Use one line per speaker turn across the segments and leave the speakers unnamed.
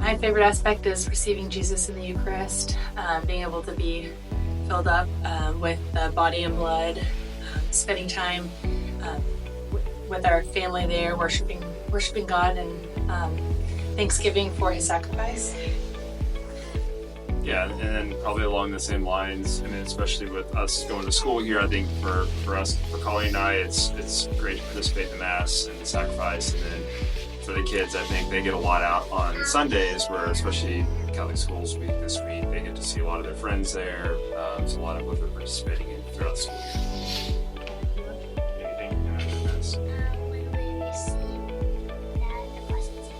My favorite aspect is receiving Jesus in the Eucharist, being able to be filled up with the body and blood, spending time with our family there, worshiping God, and thanksgiving for His sacrifice.
Yeah, and then probably along the same lines, I mean, especially with us going to school here, I think for us, for Colleen and I, it's great to participate in the Mass and the sacrifice, and then for the kids, I think they get a lot out on Sundays, where especially Catholic schools week this week, they get to see a lot of their friends there, so a lot of what they're participating in throughout the school year. Anything in the Mass?
When we receive the blessings of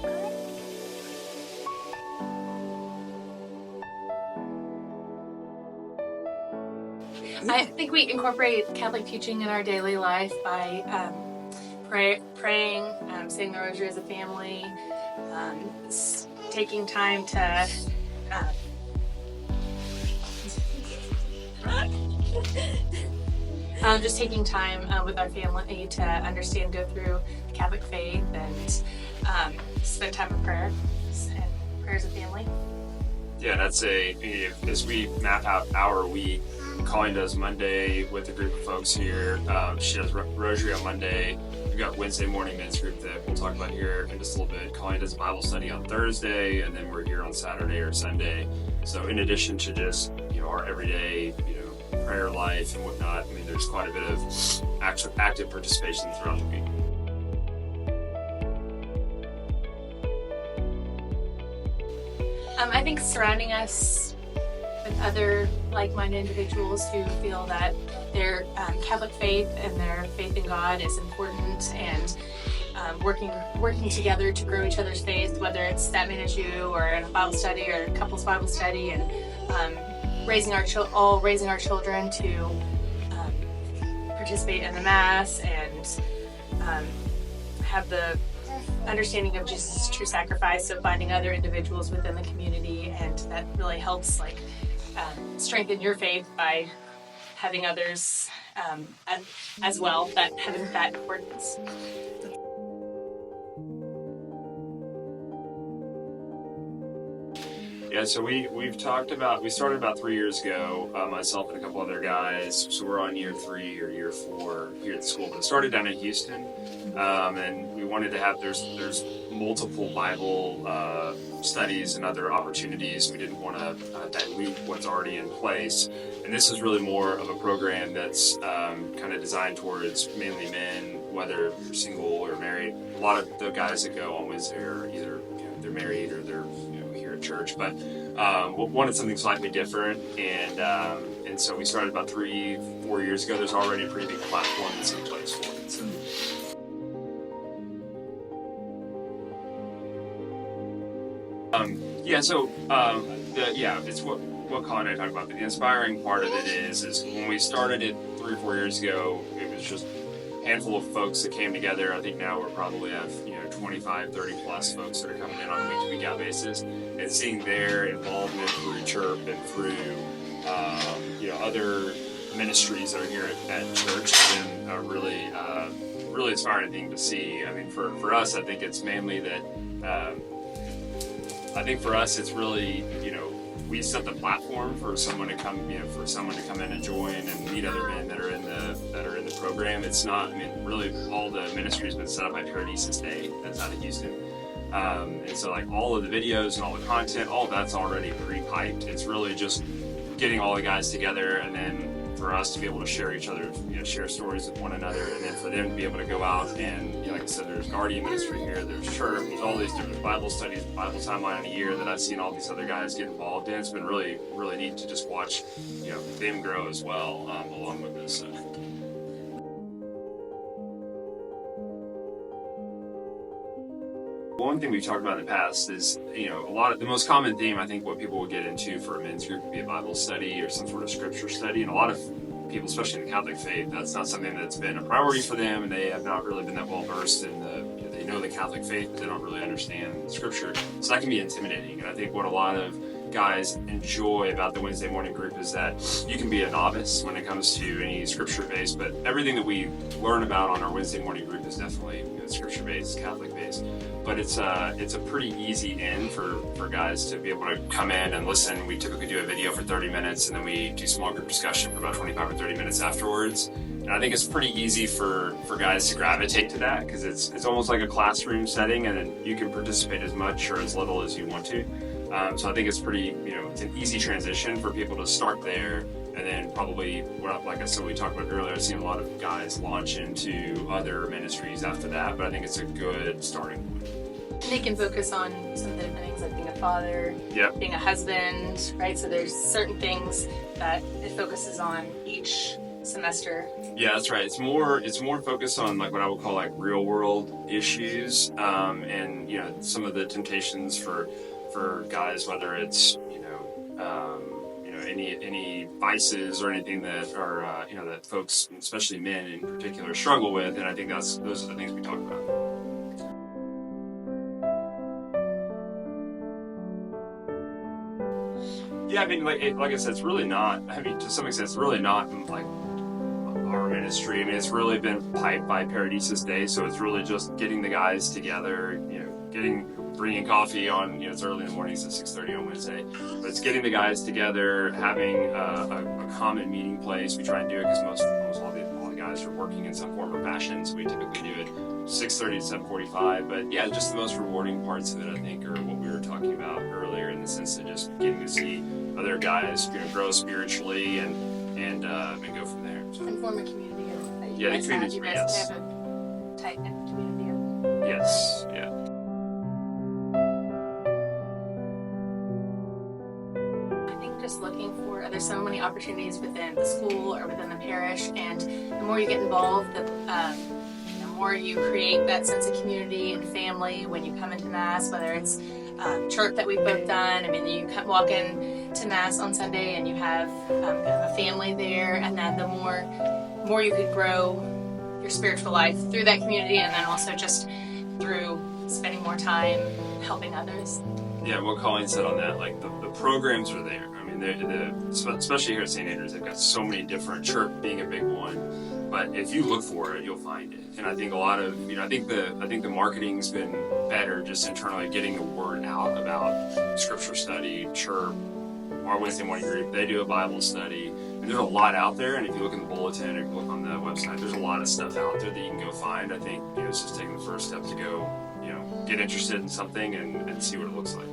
God.
I think we incorporate Catholic teaching in our daily life by praying, saying the Rosary as a family, taking time to just taking time with our family to understand, go through the Catholic faith, and spend time in prayer and prayer as a family.
Yeah, that's as we map out our week, Colleen does Monday with a group of folks here. She does Rosary on Monday. We've got Wednesday morning men's group that we'll talk about here in just a little bit. Colleen does Bible study on Thursday, and then we're here on Saturday or Sunday. So in addition to just, our everyday, prayer life and whatnot, I mean, there's quite a bit of active participation throughout the week.
I think surrounding us with other like-minded individuals who feel that their Catholic faith and their faith in God is important, and working together to grow each other's faith, whether it's that as you or in a Bible study or a couples Bible study, and raising our children to participate in the Mass and have the understanding of Jesus' true sacrifice, so finding other individuals within the community, and that really helps strengthen your faith by having others as well that having that importance.
Yeah, so we started about 3 years ago, myself and a couple other guys, so we're on year 3 or year 4 here at the school, but it started down in Houston, and we wanted to have, there's multiple Bible studies and other opportunities. We didn't want to dilute what's already in place, and this is really more of a program that's kind of designed towards mainly men, whether you're single or married. A lot of the guys that go on Wednesday are either they're married or they're here at church, but wanted something slightly different, and so we started about 3-4 years ago. There's already a pretty big platform that's in place for it. So. It's what Colin and I talked about. But the inspiring part of it is when we started it 3 or 4 years ago, it was just a handful of folks that came together. I think now we're probably have 25, 30 plus folks that are coming in on a week-to-week out basis, and seeing their involvement through CHIRP and through other ministries that are here at church has been a really inspiring thing to see. I mean, for us, I think it's mainly that. I think for us, it's really, we set the platform for someone to come, for someone to come in and join and meet other men that are in the program. It's not, really all the ministry has been set up by Paradise Day, that's out of Houston. And so all of the videos and all the content, all of that's already pre-piped. It's really just getting all the guys together, and then for us to be able to share each other, share stories with one another, and then for them to be able to go out and, like I said, there's Guardian Ministry here, there's church, there's all these different Bible studies, Bible timeline in a year that I've seen all these other guys get involved in. It's been really, really neat to just watch, them grow as well, along with this. One thing we've talked about in the past is, the most common theme, I think, what people would get into for a men's group would be a Bible study or some sort of scripture study. And a lot of people, especially in the Catholic faith, that's not something that's been a priority for them, and they have not really been that well versed in they know the Catholic faith, but they don't really understand Scripture. So that can be intimidating. And I think what a lot of guys enjoy about the Wednesday morning group is that you can be a novice when it comes to any scripture based, but everything that we learn about on our Wednesday morning group is definitely scripture based, Catholic based. But it's a pretty easy in for guys to be able to come in and listen. We typically do a video for 30 minutes and then we do small group discussion for about 25 or 30 minutes afterwards. And I think it's pretty easy for guys to gravitate to that because it's almost like a classroom setting, and then you can participate as much or as little as you want to. So I think it's pretty, it's an easy transition for people to start there, and then probably, like I said, we talked about earlier, I've seen a lot of guys launch into other ministries after that, but I think it's a good starting point.
And they can focus on some of the different things like being a father,
Yep.
being a husband, right? So there's certain things that it focuses on each semester.
Yeah, that's right. It's more focused on like what I would call like real world issues, and some of the temptations for guys, whether it's any vices or anything that are that folks, especially men in particular, struggle with. And I think those are the things we talk about. Yeah, I mean, like I said, it's really not. I mean, to some extent, it's really not like our ministry. I mean, it's really been piped by Paradisus Day, so it's really just getting the guys together. Bringing coffee on. It's early in the mornings at 6:30 on Wednesday, but it's getting the guys together, having a common meeting place. We try and do it because almost all the guys are working in some form or fashion, so we typically do it 6:30 to 7:45. But yeah, just the most rewarding parts of it, I think, are what we were talking about earlier, in the sense of just getting to see other guys grow spiritually and go from there. So.
And form a community of
Yeah, the community.
you guys
Yes.
have a tight-knit community of.
Yes. Yeah.
I think just looking for, there's so many opportunities within the school or within the parish, and the more you get involved, the more you create that sense of community and family when you come into Mass, whether it's church that we've both done. I mean, you walk in to Mass on Sunday and you have kind of a family there, and then the more you could grow your spiritual life through that community, and then also just through spending more time helping others.
Yeah, what Colleen said on that, like the programs are there. I mean, especially here at St. Andrews, they've got so many different, church being a big one. But if you look for it, you'll find it. And I think a lot of, I think the marketing's been better just internally, getting the word out about scripture study, church, our Wednesday morning group. They do a Bible study. And there's a lot out there. And if you look in the bulletin or you look on the website, there's a lot of stuff out there that you can go find. I think it's just taking the first step to go, get interested in something and see what it looks like.